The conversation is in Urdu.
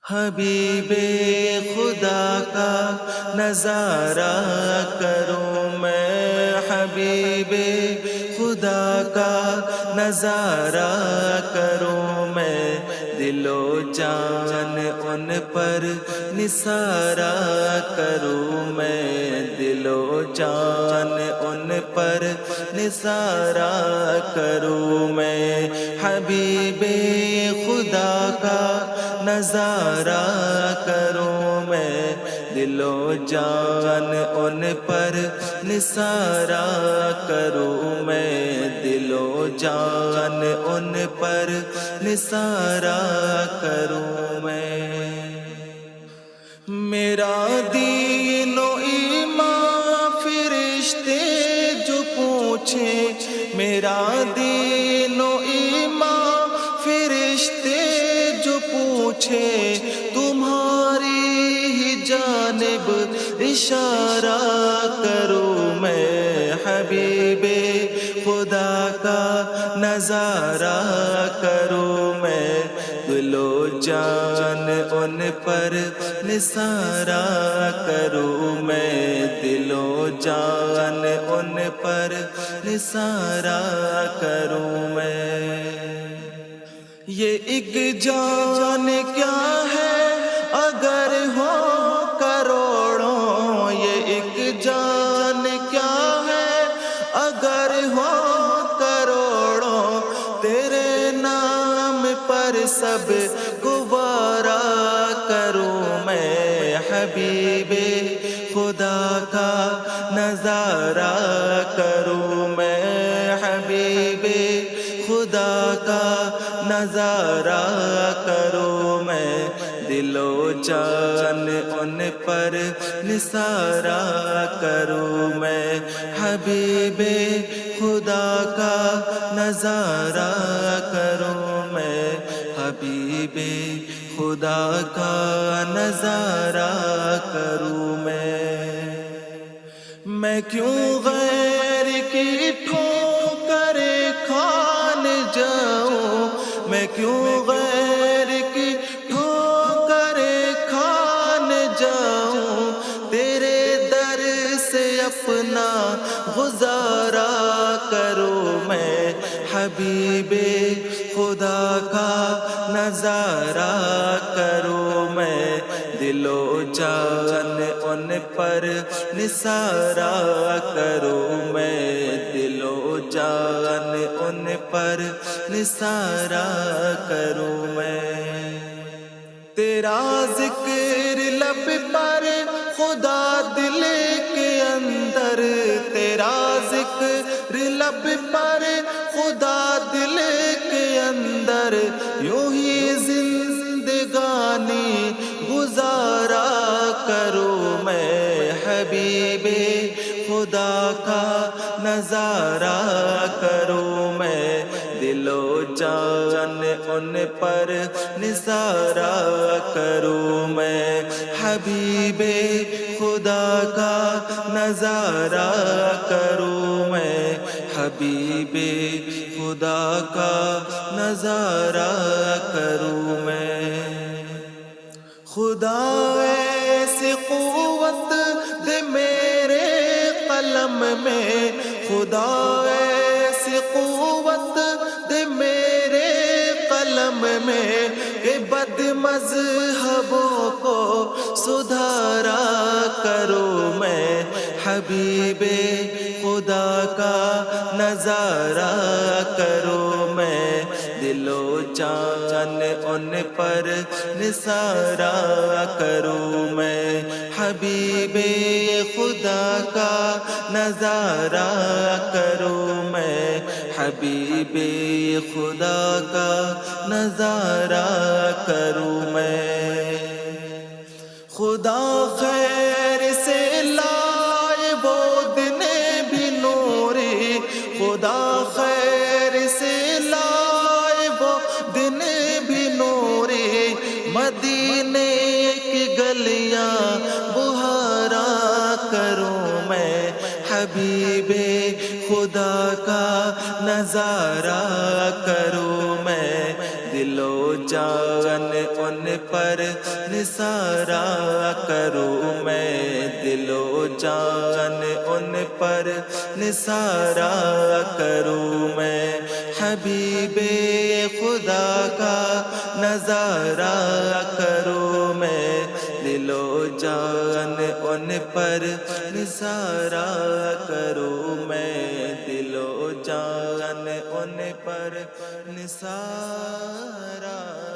حبیب خدا کا نظارہ کروں میں، حبیب خدا کا نظارہ کروں میں، دل و جان ان پر نثارہ کروں میں، دل و جان ان پر نثارہ کروں میں، حبیب خدا کا نظارہ کروں میں، دل و جان ان پر نثارہ کروں میں، دل و جان ان پر نثارہ کروں میں۔ میرا دین و ایمان فرشتے جو پوچھیں، میرا دین و ایمان فرشتے جو پوچھے، تمہاری ہی جانب اشارہ کروں میں، حبیب خدا کا نظارہ کروں میں، دل و جان ان پر نثارہ کروں میں، دل و جان ان پر نثارہ کروں میں۔ یہ ایک جان کیا ہے اگر ہو کروڑوں، یہ ایک جان کیا ہے اگر ہو کروڑوں، تیرے نام پر سب گوارا کروں میں، حبیب خدا کا نظارہ کروں میں، حبیب خدا کا نظارہ کروں میں، دل و جان ان پر نثارہ کروں میں، حبیب خدا کا نظارہ کروں میں، حبیب خدا کا نظارہ کروں میں کیوں غیر کی ٹھوکر کھان جاؤں، میں کیوں غیر کی ٹھوکر کھان جاؤں، تیرے در سے اپنا گزارا کروں میں، حبیب خدا کا نظارہ کروں میں، دل و جان ان پر نثارہ کروں میں، دل و جان ان پر نثارہ کروں میں۔ تیرا ذکر لب پر خدا دل کے اندر، تیرا ذکر لب پر خدا دل کے اندر، یوں ہی زندگانی گزارا کروں میں، حبیب خدا کا نظارہ کروں میں، دل و جان ان پر نثارہ کروں میں، حبیب خدا کا نظارہ کروں میں، حبیب خدا کا نظارہ کروں میں۔ خدا ایسی قوت دے میرے قلم میں، خدا ایسی قوت دے میرے قلم میں، کہ بد مذہبوں کو سدھارا کروں میں، حبیب خدا کا نظارہ کروں میں، دل و جان ان پر نثارہ کروں میں، حبیب خدا کا نظارہ کروں میں، حبیب خدا کا نظارہ کروں میں۔ خدا خیر سے لائے وہ دن بھی نوری، خدا خیر سے لائے وہ دن بھی نوری، مدینے کی گلیاں بہارا کروں میں، حبیب خدا کا نظارہ کروں میں، دل و جان ان پر نثارا کروں میں، دل و جان ان پر نثارا کروں میں، حبیب خدا کا نظارہ کروں میں، دل و جان ان پر نثارا کروں میں، دل و جان ان پر نثارا